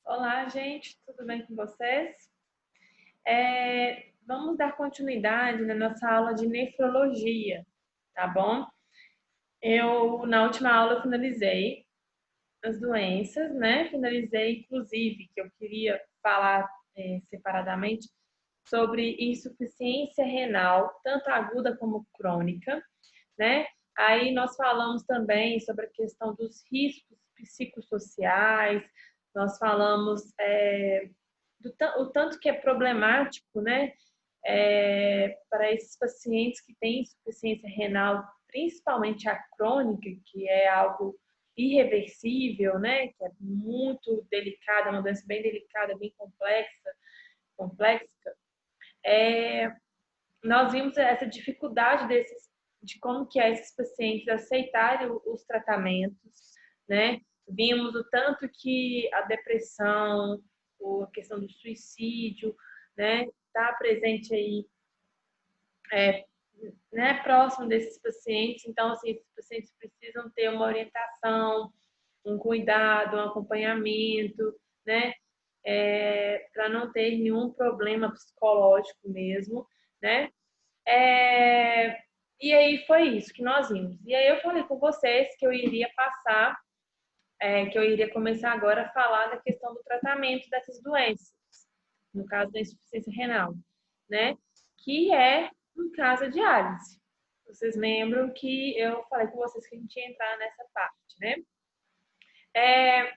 Olá, gente, tudo bem com vocês? Vamos dar continuidade na nossa aula de nefrologia, tá bom? Na última aula, eu finalizei as doenças, né? Finalizei, inclusive, que eu queria falar separadamente sobre insuficiência renal, tanto aguda como crônica, né? Aí nós falamos também sobre a questão dos riscos psicossociais, nós falamos o tanto que é problemático, né, para esses pacientes que têm insuficiência renal, principalmente a crônica, que é algo irreversível, né, que é muito delicada, uma doença bem delicada, bem complexa. Nós vimos essa dificuldade de como que é esses pacientes aceitarem os tratamentos, né? Vimos o tanto que a depressão, a questão do suicídio, né, está presente aí, né, próximo desses pacientes. Então, assim, esses pacientes precisam ter uma orientação, um cuidado, um acompanhamento, né, para não ter nenhum problema psicológico mesmo, né? É, E aí foi isso que nós vimos. E aí eu falei com vocês que eu iria passar, que eu iria começar agora a falar da questão do tratamento dessas doenças, no caso da insuficiência renal, né? Que é, no caso, a diálise. Vocês lembram que eu falei com vocês que a gente ia entrar nessa parte, né? É,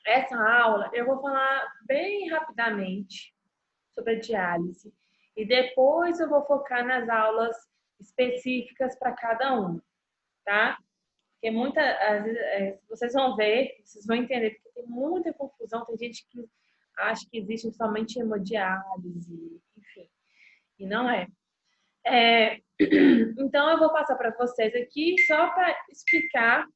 Essa aula eu vou falar bem rapidamente sobre a diálise. E depois eu vou focar nas aulas específicas para cada uma, tá? Porque às vezes, vocês vão ver, vocês vão entender, porque tem muita confusão, tem gente que acha que existe somente hemodiálise, enfim, e não é. Então eu vou passar para vocês aqui só para explicar,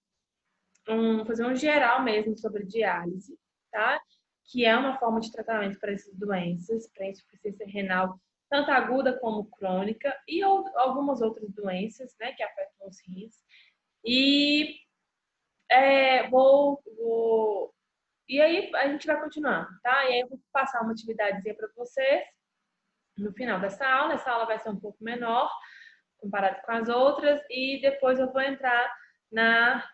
fazer um geral mesmo sobre diálise, tá? Que é uma forma de tratamento para essas doenças, para insuficiência renal, tanto aguda como crônica, e algumas outras doenças, né, que afetam os rins. E e aí a gente vai continuando, tá? E aí eu vou passar uma atividadezinha para vocês no final dessa aula. Essa aula vai ser um pouco menor comparado com as outras, e depois eu vou entrar na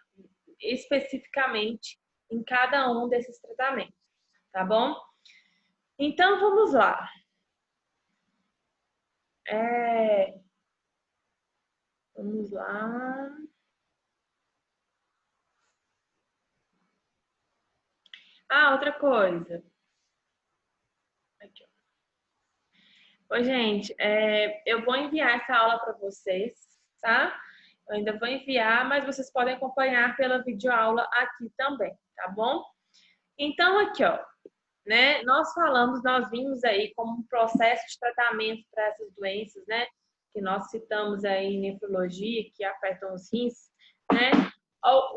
especificamente em cada um desses tratamentos, tá bom? Então vamos lá. Vamos lá. Outra coisa. Aqui, ó. Oi, gente, eu vou enviar essa aula para vocês, tá? Eu ainda vou enviar, mas vocês podem acompanhar pela videoaula aqui também, tá bom? Então, aqui, ó, né? Nós vimos aí como um processo de tratamento para essas doenças, né? Que nós citamos aí em nefrologia, que afetam os rins, né?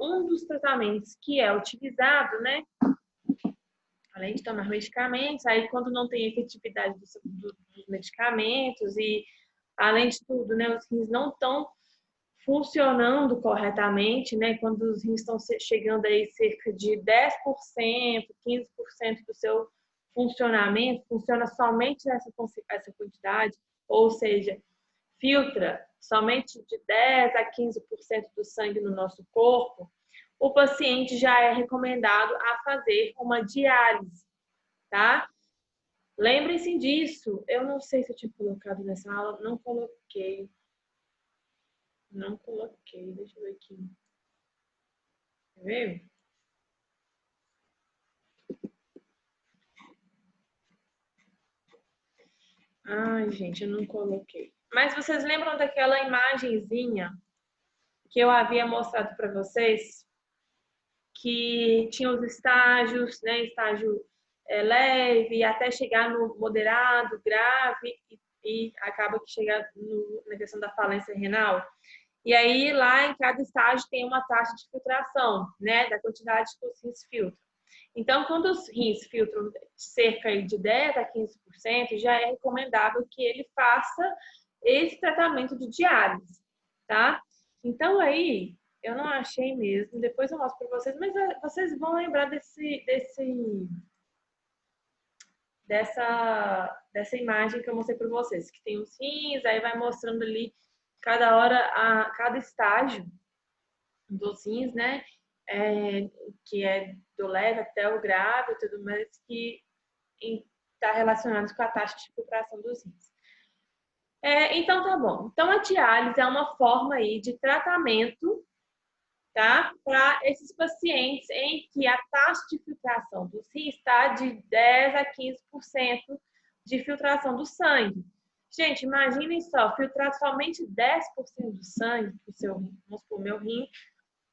Um dos tratamentos que é utilizado, né? Além de tomar medicamentos, aí quando não tem efetividade dos medicamentos e, além de tudo, né? Os rins não estão funcionando corretamente, né? Quando os rins estão chegando aí cerca de 10%, 15% do seu funcionamento, funciona somente essa quantidade, ou seja, filtra somente de 10 a 15% do sangue no nosso corpo, o paciente já é recomendado a fazer uma diálise, tá? Lembrem-se disso. Eu não sei se eu tinha colocado nessa aula, não coloquei. Não coloquei, deixa eu ver aqui. Quer ver? Ai, gente, eu não coloquei. Mas vocês lembram daquela imagenzinha que eu havia mostrado para vocês? Que tinha os estágios, né? Estágio leve, até chegar no moderado, grave e acaba que chega na questão da falência renal. E aí, lá em cada estágio tem uma taxa de filtração, né? Da quantidade que os rins filtram. Então, quando os rins filtram cerca de 10 a 15%, já é recomendável que ele faça esse tratamento de diálise, tá? Então, aí, eu não achei mesmo, depois eu mostro para vocês, mas vocês vão lembrar desse dessa imagem que eu mostrei para vocês, que tem os rins, aí vai mostrando ali cada hora, cada estágio dos rins, né? Que é do leve até o grave e tudo mais, que está relacionado com a taxa de filtração dos rins. Então, tá bom. Então, a diálise é uma forma aí de tratamento, tá? Para esses pacientes em que a taxa de filtração dos rins está de 10 a 15% de filtração do sangue. Gente, imaginem só, filtrar somente 10% do sangue, do seu rim, vamos supor, meu rim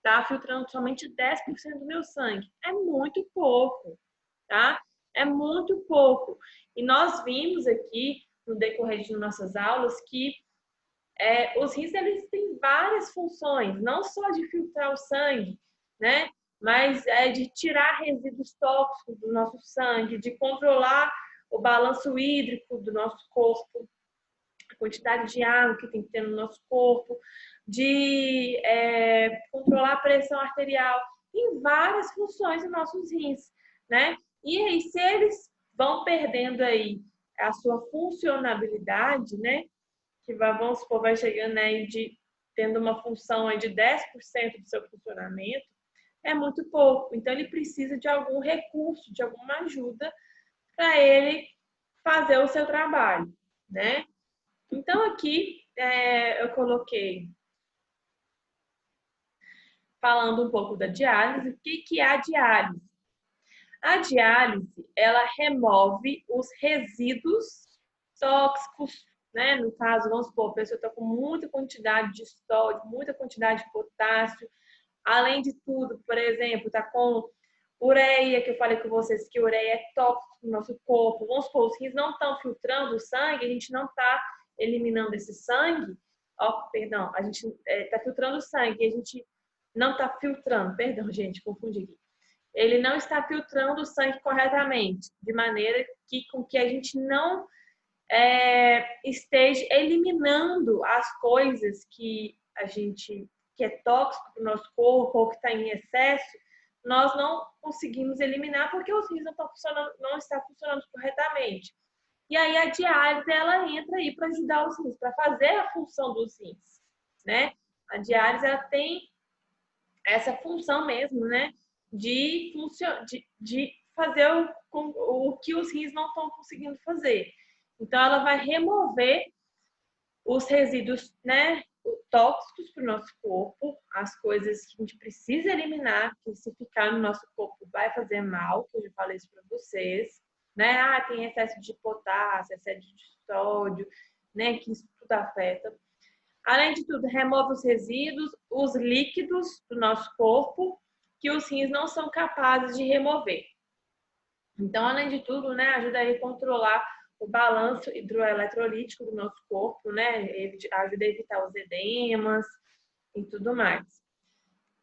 tá filtrando somente 10% do meu sangue. É muito pouco, tá? É muito pouco. E nós vimos aqui, no decorrer de nossas aulas, que os rins, eles têm várias funções, não só de filtrar o sangue, né? Mas de tirar resíduos tóxicos do nosso sangue, de controlar o balanço hídrico do nosso corpo, a quantidade de água que tem que ter no nosso corpo, de controlar a pressão arterial. Tem várias funções nos nossos rins, né? E aí, se eles vão perdendo aí a sua funcionabilidade, né? Que vamos supor, vai chegando aí tendo uma função aí de 10% do seu funcionamento, é muito pouco. Então, ele precisa de algum recurso, de alguma ajuda para ele fazer o seu trabalho, né? Então, aqui eu coloquei falando um pouco da diálise. O que é a diálise? A diálise, ela remove os resíduos tóxicos, né? No caso, vamos supor, a pessoa está com muita quantidade de sódio, muita quantidade de potássio. Além de tudo, por exemplo, está com ureia, que eu falei com vocês que ureia é tóxico no nosso corpo. Vamos supor, os rins não estão filtrando o sangue, a gente não está eliminando esse sangue. Perdão, a gente está filtrando o sangue, a gente não está filtrando, perdão, gente, confundi aqui. Ele não está filtrando o sangue corretamente, de maneira com que a gente não esteja eliminando as coisas que é tóxico para o nosso corpo ou que está em excesso, nós não conseguimos eliminar porque os rins não estão funcionando corretamente. E aí a diálise, ela entra aí para ajudar os rins, para fazer a função dos rins, né? A diálise, ela tem essa função mesmo, né? De fazer o que os rins não estão conseguindo fazer. Então, ela vai remover os resíduos, né, tóxicos para o nosso corpo, as coisas que a gente precisa eliminar, que se ficar no nosso corpo vai fazer mal, que eu já falei isso para vocês, né? Tem excesso de potássio, excesso de sódio, né, que isso tudo afeta. Além de tudo, remove os resíduos, os líquidos do nosso corpo, que os rins não são capazes de remover. Então, além de tudo, né, ajuda a controlar o balanço hidroeletrolítico do nosso corpo, né? Ajuda a evitar os edemas e tudo mais.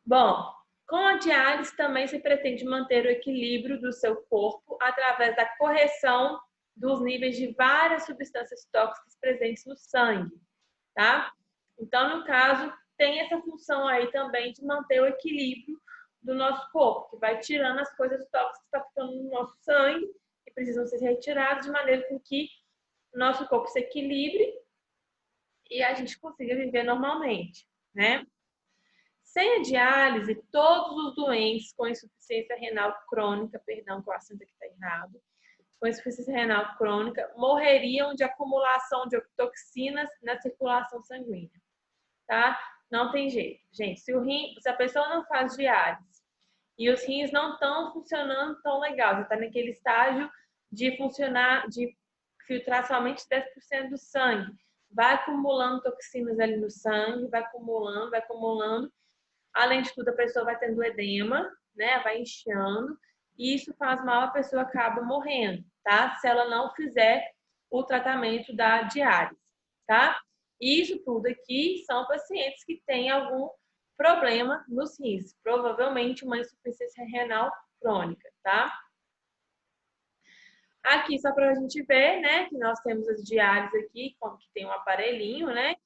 Bom, com a diálise também se pretende manter o equilíbrio do seu corpo através da correção dos níveis de várias substâncias tóxicas presentes no sangue, tá? Então, no caso, tem essa função aí também de manter o equilíbrio do nosso corpo, que vai tirando as coisas tóxicas que estão ficando no nosso sangue, que precisam ser retiradas, de maneira com que o nosso corpo se equilibre e a gente consiga viver normalmente, né? Sem a diálise, todos os doentes com insuficiência renal crônica, perdão, que o acento aqui está errado, com insuficiência renal crônica, morreriam de acumulação de toxinas na circulação sanguínea, tá? Não tem jeito. Gente, se a pessoa não faz diálise e os rins não estão funcionando tão legal, já está naquele estágio de funcionar, de filtrar somente 10% do sangue, vai acumulando toxinas ali no sangue, vai acumulando, vai acumulando. Além de tudo, a pessoa vai tendo edema, né? Vai inchando, e isso faz mal, a pessoa acaba morrendo, tá? Se ela não fizer o tratamento da diálise, tá? Isso tudo aqui são pacientes que têm algum problema nos rins, provavelmente uma insuficiência renal crônica, tá? Aqui, só para a gente ver, né, que nós temos as diálises aqui, que tem um aparelhinho, né,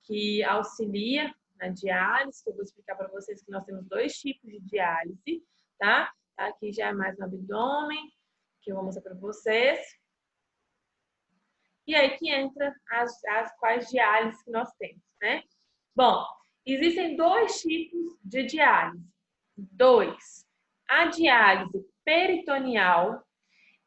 que auxilia na diálise, que eu vou explicar para vocês que nós temos dois tipos de diálise, tá? Aqui já é mais no abdômen, que eu vou mostrar para vocês. E aí que entra as quais diálises que nós temos, né? Bom, existem dois tipos de diálise. Dois. A diálise peritoneal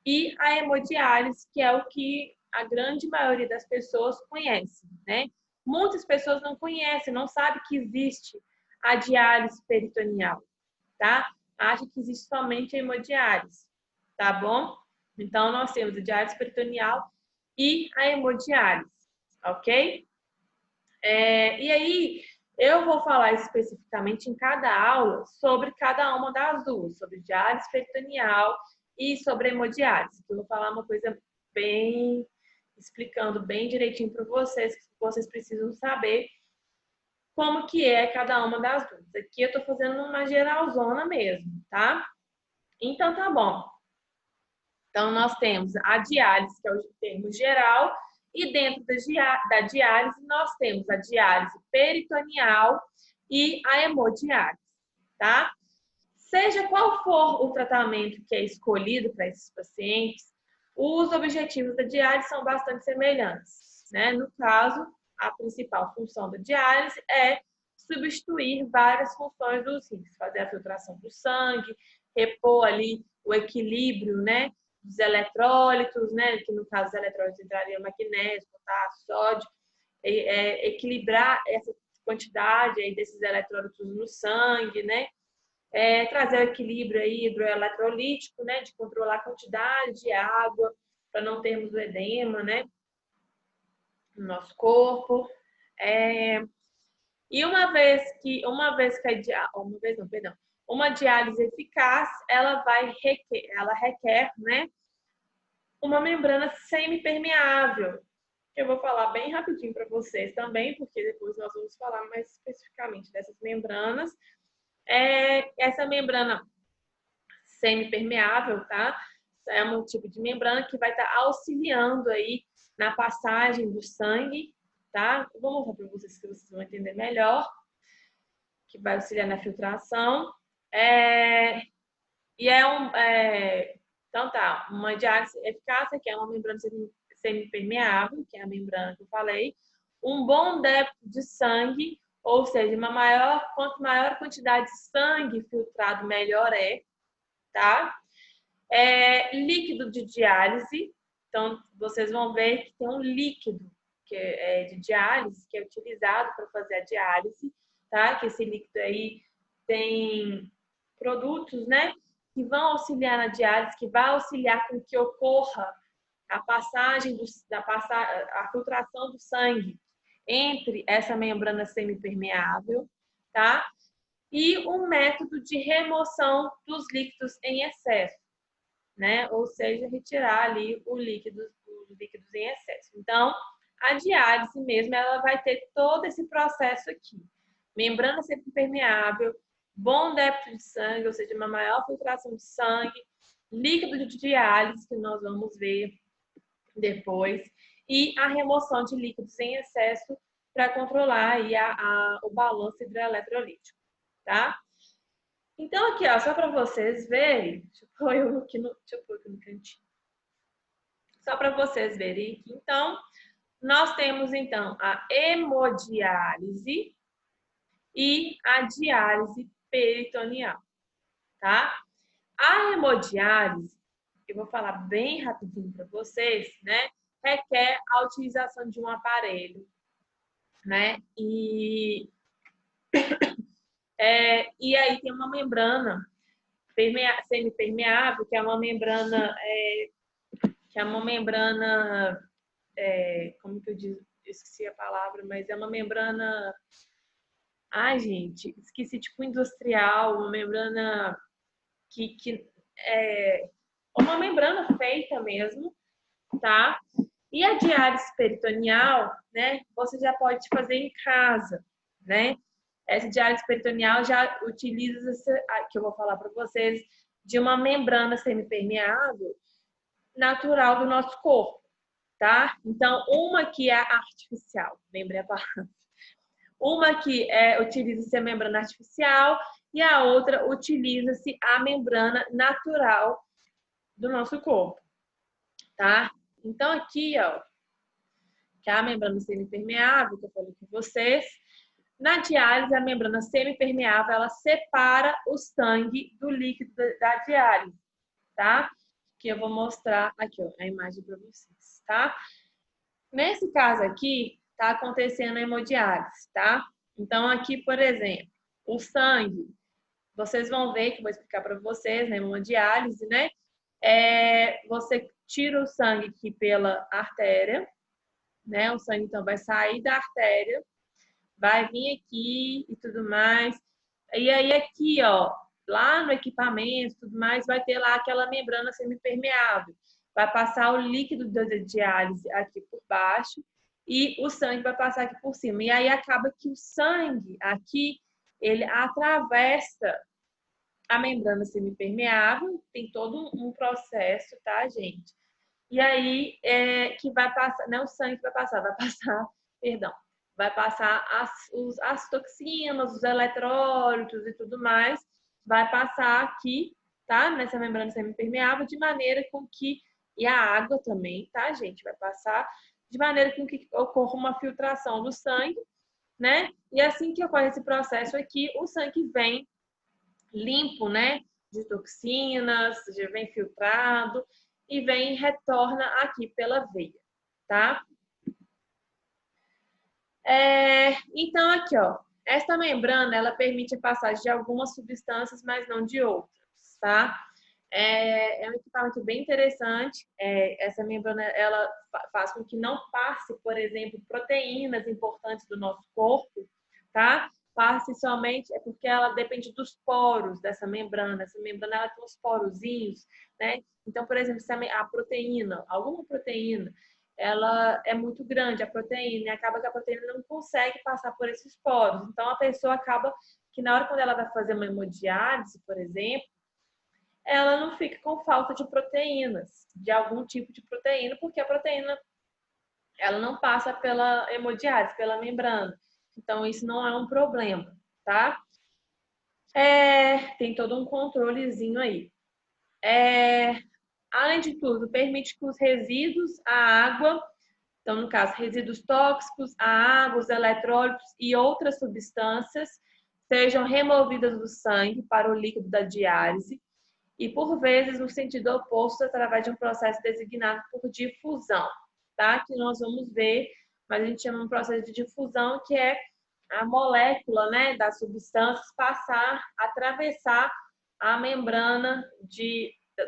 e a hemodiálise, que é o que a grande maioria das pessoas conhece, né? Muitas pessoas não conhecem, não sabem que existe a diálise peritoneal, tá? Acha que existe somente a hemodiálise, tá bom? Então, nós temos a diálise peritoneal e a hemodiálise, ok? E aí, eu vou falar especificamente em cada aula sobre cada uma das duas, sobre diálise peritoneal e sobre hemodiálise. Eu vou falar uma coisa bem, explicando bem direitinho para vocês, que vocês precisam saber como que é cada uma das duas. Aqui eu estou fazendo uma geralzona mesmo, tá? Então, tá bom. Então, nós temos a diálise, que é o termo geral, e dentro da diálise, nós temos a diálise peritoneal e a hemodiálise, tá? Seja qual for o tratamento que é escolhido para esses pacientes, os objetivos da diálise são bastante semelhantes, né? No caso, a principal função da diálise é substituir várias funções dos rins, fazer a filtração do sangue, repor ali o equilíbrio, né, dos eletrólitos, né, que no caso os eletrólitos entrariam magnésio, potássio, sódio, equilibrar essa quantidade aí desses eletrólitos no sangue, né, trazer o equilíbrio aí hidroeletrolítico, né, de controlar a quantidade de água para não termos o edema, né, no nosso corpo. E uma vez que uma diálise eficaz, ela requer, né, uma membrana semipermeável. Eu vou falar bem rapidinho para vocês também, porque depois nós vamos falar mais especificamente dessas membranas. Essa membrana semipermeável, tá? É um tipo de membrana que vai estar auxiliando aí na passagem do sangue, tá? Eu vou mostrar para vocês que vocês vão entender melhor, que vai auxiliar na filtração. Então tá, uma diálise eficaz, que é uma membrana semipermeável, que é a membrana que eu falei, um bom débito de sangue, ou seja, quanto maior a quantidade de sangue filtrado, melhor tá? Líquido de diálise, então vocês vão ver que tem um líquido de diálise que é utilizado para fazer a diálise, tá? Que esse líquido aí tem produtos, né, que vão auxiliar na diálise, que vai auxiliar com que ocorra a passagem a filtração do sangue entre essa membrana semipermeável, tá? E um método de remoção dos líquidos em excesso, né? Ou seja, retirar ali os líquidos em excesso. Então, a diálise mesmo, ela vai ter todo esse processo aqui. Membrana semipermeável, bom débito de sangue, ou seja, uma maior filtração de sangue, líquido de diálise, que nós vamos ver depois, e a remoção de líquidos em excesso para controlar aí o balanço hidroeletrolítico, tá? Então, aqui, ó, só para vocês verem, deixa eu pôr aqui no cantinho. Só para vocês verem aqui. Então, nós temos, então, a hemodiálise e a diálise peritoneal, tá? A hemodiálise, eu vou falar bem rapidinho para vocês, né? Requer a utilização de um aparelho, né? E aí tem uma membrana semipermeável, que é uma membrana, como que eu digo? Eu esqueci a palavra, mas é uma membrana. Ai, gente, esqueci, tipo industrial, uma membrana que é uma membrana feita mesmo, tá? E a diálise peritoneal, né? Você já pode fazer em casa, né? Essa diálise peritoneal já utiliza, que eu vou falar para vocês, de uma membrana semipermeável natural do nosso corpo, tá? Então, uma que é artificial, lembrei a palavra. Uma que utiliza-se a membrana artificial e a outra utiliza-se a membrana natural do nosso corpo, tá? Então, aqui, ó, que é a membrana semipermeável, que eu falei com vocês. Na diálise, a membrana semipermeável, ela separa o sangue do líquido da diálise, tá? Que eu vou mostrar aqui, ó, a imagem para vocês, tá? Nesse caso aqui, tá acontecendo a hemodiálise, tá? Então, aqui, por exemplo, o sangue, vocês vão ver, que eu vou explicar para vocês, na hemodiálise, né? Você tira o sangue aqui pela artéria, né? O sangue, então, vai sair da artéria, vai vir aqui e tudo mais. E aí, aqui, ó, lá no equipamento, tudo mais, vai ter lá aquela membrana semipermeável. Vai passar o líquido da diálise aqui por baixo e o sangue vai passar aqui por cima. E aí acaba que o sangue aqui, ele atravessa a membrana semipermeável, tem todo um processo, tá, gente? E aí, que vai passar, não é o sangue que vai passar, perdão, vai passar as toxinas, os eletrólitos e tudo mais, vai passar aqui, tá? Nessa membrana semipermeável, de maneira com que, e a água também, tá, gente? Vai passar de maneira com que ocorra uma filtração do sangue, né? E assim que ocorre esse processo aqui, o sangue vem limpo, né? De toxinas, já vem filtrado e vem e retorna aqui pela veia, tá? Então, aqui, ó, essa membrana, ela permite a passagem de algumas substâncias, mas não de outras, tá? É um equipamento bem interessante. Essa membrana, ela faz com que não passe, por exemplo, proteínas importantes do nosso corpo, tá? Passe somente, é porque ela depende dos poros dessa membrana. Essa membrana, ela tem uns porozinhos, né? Então, por exemplo, se a proteína, alguma proteína, ela é muito grande, a proteína, e acaba que a proteína não consegue passar por esses poros. Então, a pessoa acaba que na hora quando ela vai fazer uma hemodiálise, por exemplo, ela não fica com falta de proteínas, de algum tipo de proteína, porque a proteína ela não passa pela hemodiálise, pela membrana. Então, isso não é um problema, tá? Tem todo um controlezinho aí. Além de tudo, permite que os resíduos, a água, então, no caso, resíduos tóxicos, a água, os eletrólitos e outras substâncias sejam removidas do sangue para o líquido da diálise e, por vezes, no sentido oposto, através de um processo designado por difusão, tá? Que nós vamos ver, mas a gente chama um processo de difusão, que é a molécula, né, das substâncias passar, atravessar a membrana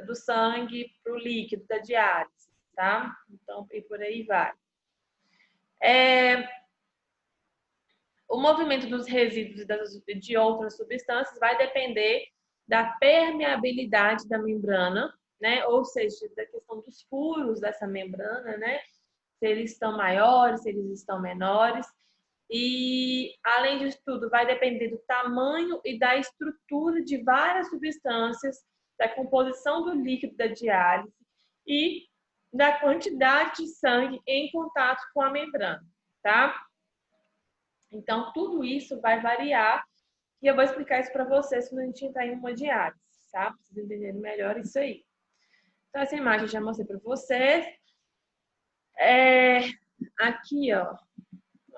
do sangue para o líquido da diálise, tá? Então, e por aí vai. O movimento dos resíduos de outras substâncias vai depender da permeabilidade da membrana, né? Ou seja, da questão dos furos dessa membrana, né? Se eles estão maiores, se eles estão menores. E, além disso tudo, vai depender do tamanho e da estrutura de várias substâncias, da composição do líquido da diálise e da quantidade de sangue em contato com a membrana, tá? Então, tudo isso vai variar e eu vou explicar isso para vocês quando a gente entrar em uma diálise, tá? Para vocês entenderem melhor isso aí. Então, essa imagem eu já mostrei para vocês. Aqui, ó.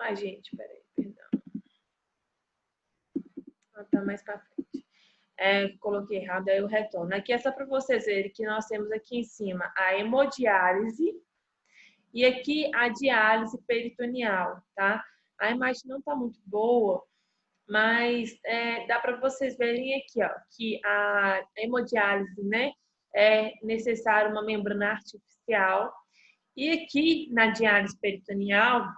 Ai, gente, peraí, perdão. Tá mais para frente. Coloquei errado, aí eu retorno. Aqui é só para vocês verem que nós temos aqui em cima a hemodiálise e aqui a diálise peritoneal, tá? A imagem não tá muito boa, mas dá para vocês verem aqui, ó, que a hemodiálise, né, é necessário uma membrana artificial. E aqui na diálise peritoneal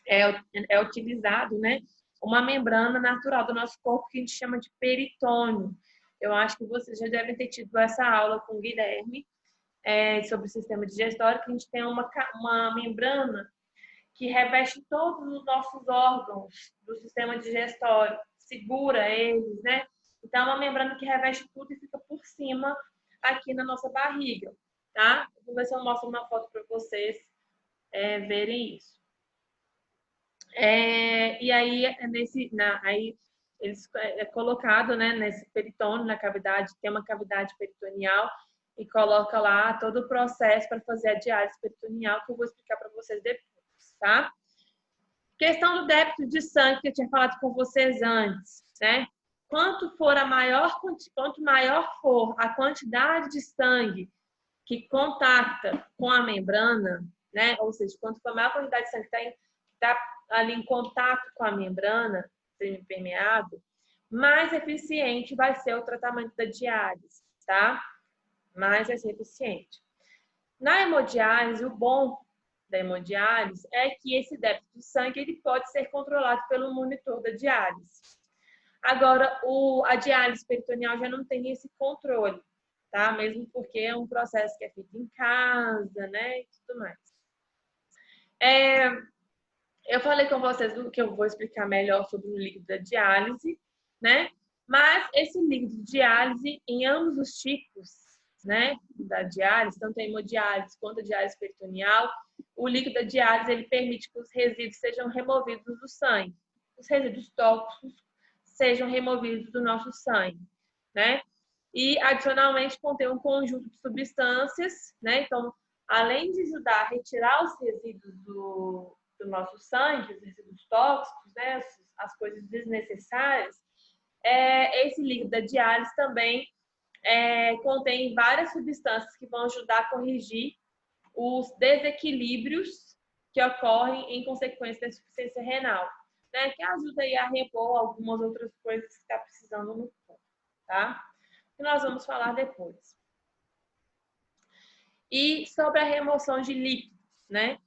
é utilizado, né, uma membrana natural do nosso corpo que a gente chama de peritônio. Eu acho que vocês já devem ter tido essa aula com o Guilherme sobre o sistema digestório, que a gente tem uma membrana que reveste todos os nossos órgãos do sistema digestório, segura eles, né? Então, é uma membrana que reveste tudo e fica por cima aqui na nossa barriga, tá? Vou ver se eu mostro uma foto para vocês verem isso. E aí, aí eles colocado, né, nesse peritônio, na cavidade, tem uma cavidade peritoneal, e coloca lá todo o processo para fazer a diálise peritoneal, que eu vou explicar para vocês depois. tá? Questão do débito de sangue que eu tinha falado com vocês antes, né? Quanto maior for a quantidade de sangue que contacta com a membrana, né? Ou seja, quanto for a maior quantidade de sangue que está ali em contato com a membrana semipermeável, mais eficiente vai ser o tratamento da diálise, tá? Mais vai ser eficiente. Na hemodiálise, o bom da hemodiálise é que esse débito de sangue ele pode ser controlado pelo monitor da diálise. Agora, a diálise peritoneal já não tem esse controle, tá? Mesmo porque é um processo que é feito em casa, né? E tudo mais. Eu falei com vocês que eu vou explicar melhor sobre o líquido da diálise, né? Mas esse líquido de diálise, em ambos os tipos, né, da diálise, tanto a hemodiálise quanto a diálise peritoneal, o líquido da diálise ele permite que os resíduos sejam removidos do sangue. Os resíduos tóxicos sejam removidos do nosso sangue, né? E, adicionalmente, contém um conjunto de substâncias, né? Então, além de ajudar a retirar os resíduos do nosso sangue, os resíduos tóxicos, né? As coisas desnecessárias, esse líquido da diálise também contém várias substâncias que vão ajudar a corrigir os desequilíbrios que ocorrem em consequência da insuficiência renal, né? Que ajuda aí a repor algumas outras coisas que está precisando no corpo, tá? Que nós vamos falar depois. E sobre a remoção de líquidos, né?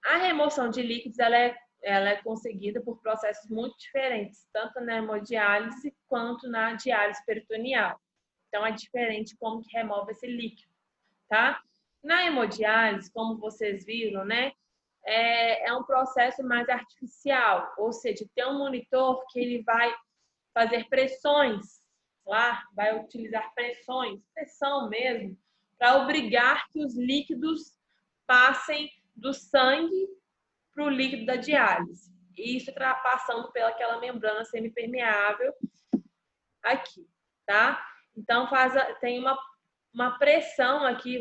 A remoção de líquidos ela é conseguida por processos muito diferentes, tanto na hemodiálise quanto na diálise peritoneal. Então, é diferente como que remove esse líquido, tá? Na hemodiálise, como vocês viram, né? É um processo mais artificial, ou seja, tem um monitor que ele vai fazer pressões lá, vai utilizar pressão mesmo, para obrigar que os líquidos passem do sangue para o líquido da diálise. E isso passando pelaquela membrana semipermeável aqui, tá? Então, tem uma pressão aqui,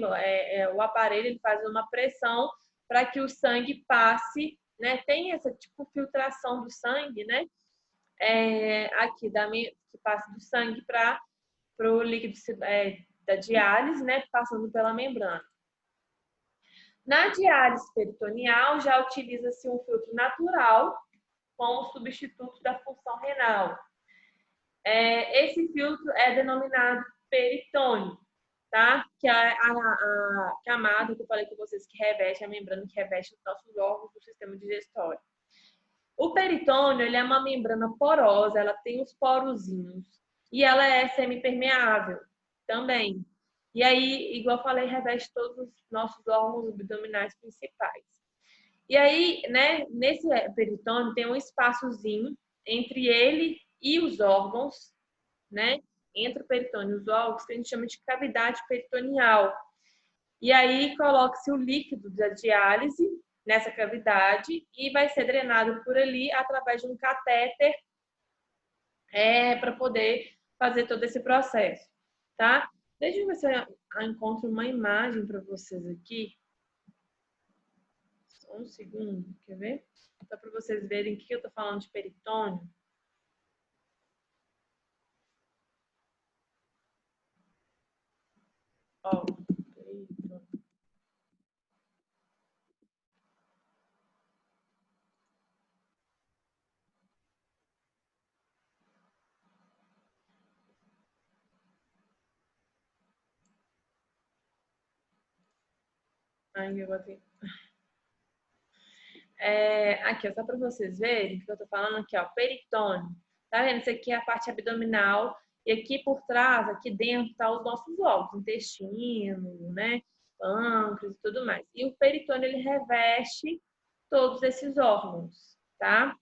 o aparelho ele faz uma pressão para que o sangue passe, né? Tem essa tipo filtração do sangue, né? Aqui, que passa do sangue para o líquido da diálise, né? Passando pela membrana. Na diálise peritoneal, já utiliza-se um filtro natural como substituto da função renal. Esse filtro é denominado peritônio, tá? Que é a camada que eu falei com vocês que reveste a membrana que reveste os nossos órgãos do sistema digestório. O peritônio ele é uma membrana porosa, ela tem os porozinhos e ela é semipermeável também. E aí, igual eu falei, reveste todos os nossos órgãos abdominais principais. E aí, né, nesse peritônio tem um espaçozinho entre ele e os órgãos, né? Entre o peritônio e os órgãos, que a gente chama de cavidade peritoneal. E aí coloca-se o líquido da diálise nessa cavidade e vai ser drenado por ali através de um catéter para poder fazer todo esse processo, tá? Deixa eu ver se eu encontro uma imagem para vocês aqui. Só um segundo, quer ver? Só para vocês verem o que eu tô falando de peritônio. Ó, peritônio. Ai, eu botei. Aqui, ó, só para vocês verem o que eu tô falando aqui, ó, peritônio. Tá vendo? Isso aqui é a parte abdominal e aqui por trás, aqui dentro, tá os nossos órgãos, intestino, né, pâncreas e tudo mais. E o peritônio ele reveste todos esses órgãos, tá?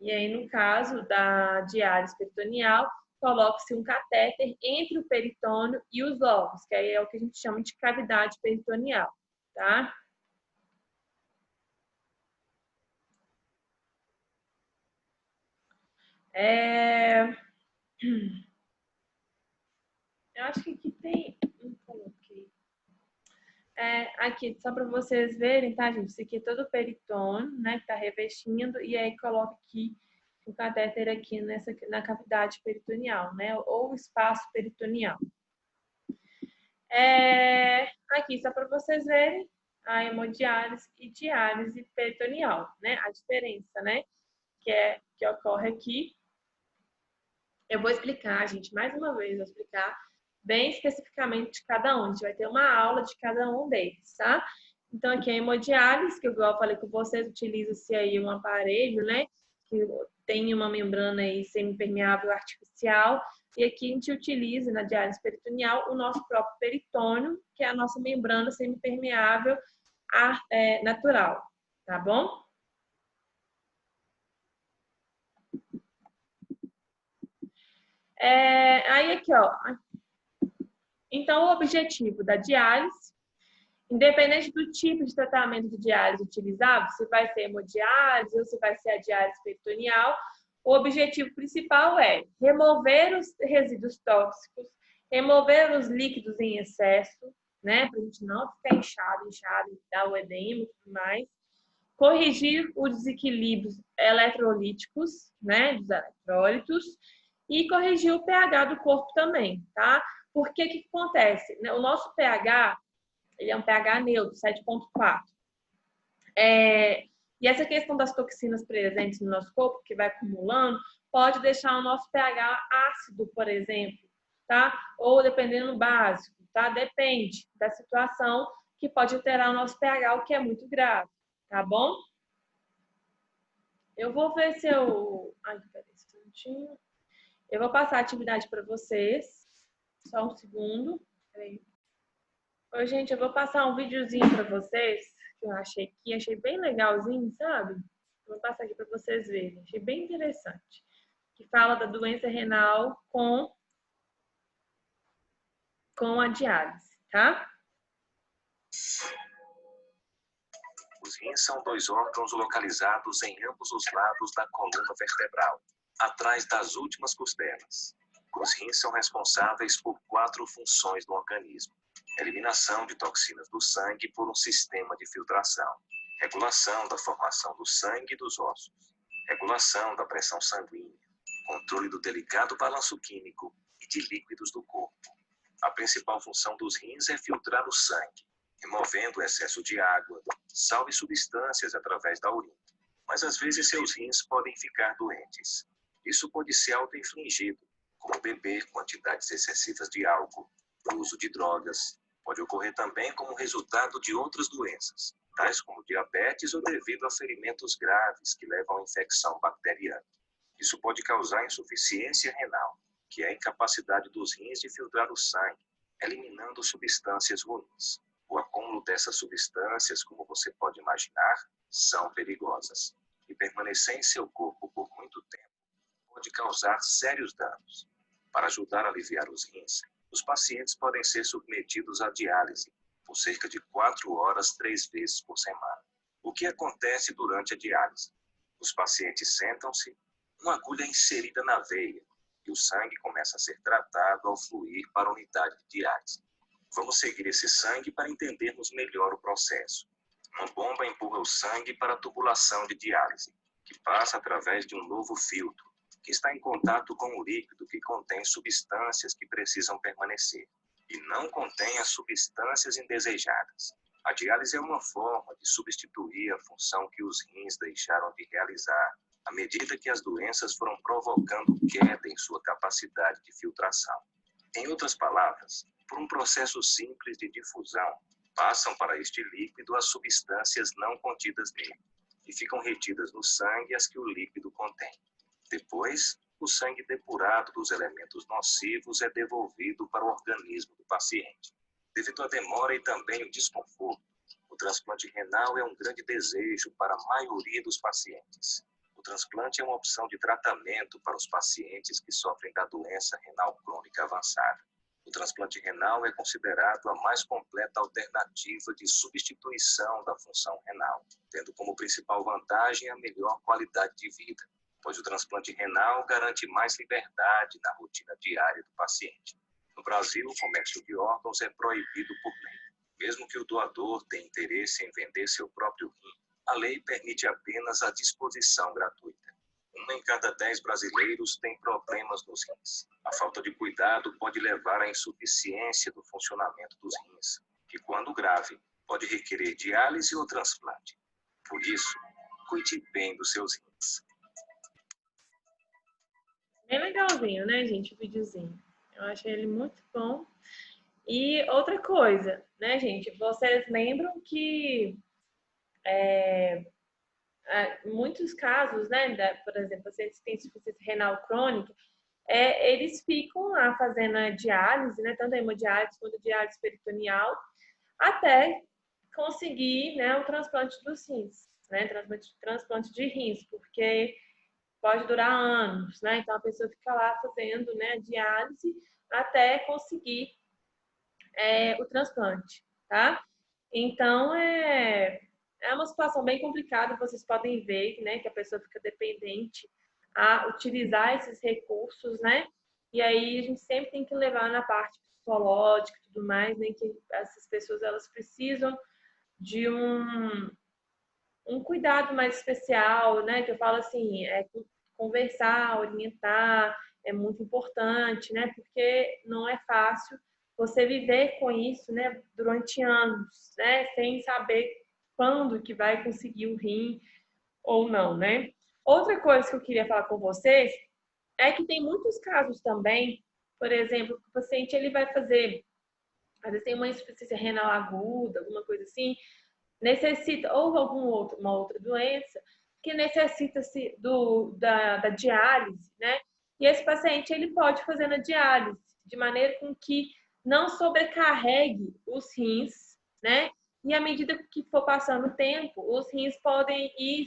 E aí, no caso da diálise peritoneal, coloca-se um catéter entre o peritônio e os órgãos, que aí é o que a gente chama de cavidade peritoneal, tá? Eu acho que aqui tem. Não coloquei. Aqui, só para vocês verem, tá, gente? Isso aqui é todo o peritônio, né? Que tá revestindo, e aí coloca aqui o catéter aqui na cavidade peritoneal, né? Ou espaço peritoneal. Aqui, só para vocês verem a hemodiálise e diálise peritoneal, né? A diferença, né? Que ocorre aqui. Eu vou explicar, gente, mais uma vez, vou explicar bem especificamente de cada um. A gente vai ter uma aula de cada um deles, tá? Então, aqui a hemodiálise, que igual eu falei com vocês, utiliza-se aí um aparelho, né? Que tem uma membrana aí semipermeável artificial. E aqui a gente utiliza na diálise peritoneal o nosso próprio peritônio, que é a nossa membrana semipermeável natural, tá bom? Aí aqui, ó. Então, o objetivo da diálise, independente do tipo de tratamento de diálise utilizado, se vai ser hemodiálise ou se vai ser a diálise peritoneal, o objetivo principal é remover os resíduos tóxicos, remover os líquidos em excesso, né, para a gente não ficar inchado, dar o edema e tudo mais, corrigir os desequilíbrios eletrolíticos, né, dos eletrólitos, e corrigir o pH do corpo também, tá? Porque o que acontece? O nosso pH, ele é um pH neutro, 7,4. E essa questão das toxinas presentes no nosso corpo, que vai acumulando, pode deixar o nosso pH ácido, por exemplo, tá? Ou dependendo básico, tá? Depende da situação que pode alterar o nosso pH, o que é muito grave, tá bom? Eu vou ver se eu... Ai, peraí, um instantinho. Eu vou passar a atividade para vocês. Só um segundo. Peraí. Oi, gente, eu vou passar um videozinho para vocês que eu achei aqui, achei bem legalzinho, sabe? Vou passar aqui para vocês verem, achei bem interessante. Que fala da doença renal com a diálise, tá? Os rins são dois órgãos localizados em ambos os lados da coluna vertebral, atrás das últimas costelas. Os rins são responsáveis por 4 funções no organismo: eliminação de toxinas do sangue por um sistema de filtração, regulação da formação do sangue e dos ossos, regulação da pressão sanguínea, controle do delicado balanço químico e de líquidos do corpo. A principal função dos rins é filtrar o sangue, removendo o excesso de água, sal e substâncias através da urina. Mas às vezes seus rins podem ficar doentes. Isso pode ser auto-infligido, como beber quantidades excessivas de álcool, o uso de drogas. Pode ocorrer também como resultado de outras doenças, tais como diabetes ou devido a ferimentos graves que levam a infecção bacteriana. Isso pode causar insuficiência renal, que é a incapacidade dos rins de filtrar o sangue, eliminando substâncias ruins. O acúmulo dessas substâncias, como você pode imaginar, são perigosas. E permanecer em seu corpo por muito tempo pode causar sérios danos. Para ajudar a aliviar os rins, os pacientes podem ser submetidos à diálise por cerca de 4 horas 3 vezes por semana. O que acontece durante a diálise? Os pacientes sentam-se, uma agulha é inserida na veia e o sangue começa a ser tratado ao fluir para a unidade de diálise. Vamos seguir esse sangue para entendermos melhor o processo. Uma bomba empurra o sangue para a tubulação de diálise, que passa através de um novo filtro, que está em contato com o líquido que contém substâncias que precisam permanecer e não contém as substâncias indesejadas. A diálise é uma forma de substituir a função que os rins deixaram de realizar à medida que as doenças foram provocando queda em sua capacidade de filtração. Em outras palavras, por um processo simples de difusão, passam para este líquido as substâncias não contidas nele e ficam retidas no sangue as que o líquido contém. Depois, o sangue depurado dos elementos nocivos é devolvido para o organismo do paciente. Devido à demora e também o desconforto, o transplante renal é um grande desejo para a maioria dos pacientes. O transplante é uma opção de tratamento para os pacientes que sofrem da doença renal crônica avançada. O transplante renal é considerado a mais completa alternativa de substituição da função renal, tendo como principal vantagem a melhor qualidade de vida, pois o transplante renal garante mais liberdade na rotina diária do paciente. No Brasil, o comércio de órgãos é proibido por lei. Mesmo que o doador tenha interesse em vender seu próprio rim, a lei permite apenas a disposição gratuita. 1 em cada 10 brasileiros tem problemas nos rins. A falta de cuidado pode levar à insuficiência do funcionamento dos rins, que, quando grave, pode requerer diálise ou transplante. Por isso, cuide bem dos seus rins. Bem legalzinho, né, gente, o videozinho. Eu achei ele muito bom. E outra coisa, né, gente, vocês lembram que muitos casos, né, por exemplo, pacientes que têm insuficiência renal crônica, eles ficam lá fazendo a diálise, né, tanto a hemodiálise quanto a diálise peritoneal, até conseguir, né, o transplante dos rins, né, transplante de rins, porque pode durar anos, né, então a pessoa fica lá fazendo, né, a diálise até conseguir o transplante, tá? Então, é uma situação bem complicada, vocês podem ver, né, que a pessoa fica dependente a utilizar esses recursos, né? E aí a gente sempre tem que levar na parte psicológica e tudo mais, né, que essas pessoas elas precisam de um cuidado mais especial, né? Que eu falo assim, conversar, orientar, é muito importante, né? Porque não é fácil você viver com isso, né? Durante anos, né? Sem saber quando que vai conseguir o rim ou não, né? Outra coisa que eu queria falar com vocês é que tem muitos casos também, por exemplo, que o paciente ele vai fazer, às vezes tem uma insuficiência renal aguda, alguma coisa assim, necessita, ou uma outra doença, que necessita-se da diálise, né? E esse paciente, ele pode fazer na diálise, de maneira com que não sobrecarregue os rins, né? E à medida que for passando o tempo, os rins podem ir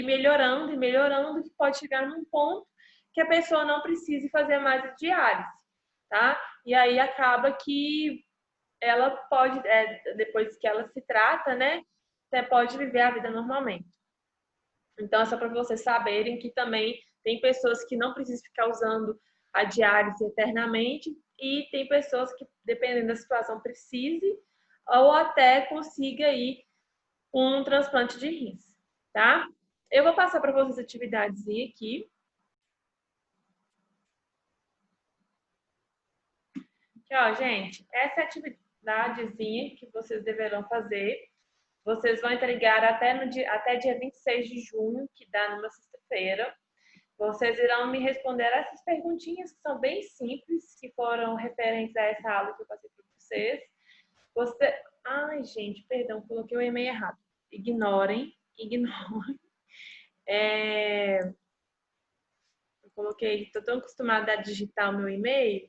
melhorando e melhorando, que pode chegar num ponto que a pessoa não precise fazer mais a diálise, tá? E aí acaba que ela pode, depois que ela se trata, né, você pode viver a vida normalmente. Então, é só para vocês saberem que também tem pessoas que não precisam ficar usando a diálise eternamente e tem pessoas que, dependendo da situação, precise ou até consiga ir com um transplante de rins, tá? Eu vou passar para vocês a atividades aqui. Aqui, ó, gente, essa é a atividadezinha que vocês deverão fazer. Vocês vão entregar até dia 26 de junho, que dá numa sexta-feira. Vocês irão me responder essas perguntinhas que são bem simples, que foram referentes a essa aula que eu passei para vocês. Ai, gente, perdão, coloquei o e-mail errado. Ignorem. Eu coloquei, estou tão acostumada a digitar o meu e-mail,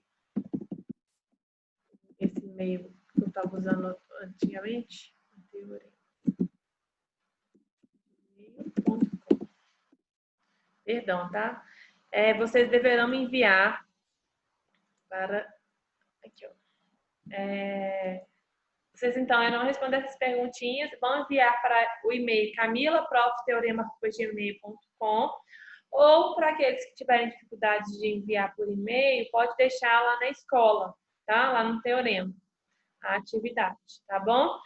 esse e-mail que eu estava usando antigamente. Perdão, tá? Vocês deverão me enviar para... Aqui, ó. Vocês, então, irão responder essas perguntinhas, vão enviar para o e-mail camilaprofteorema@gmail.com ou para aqueles que tiverem dificuldade de enviar por e-mail, pode deixar lá na escola, tá? Lá no Teorema, a atividade, tá bom?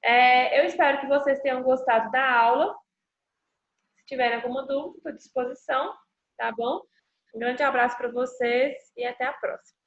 Eu espero que vocês tenham gostado da aula. Se tiverem alguma dúvida, estou à disposição, tá bom? Um grande abraço para vocês e até a próxima.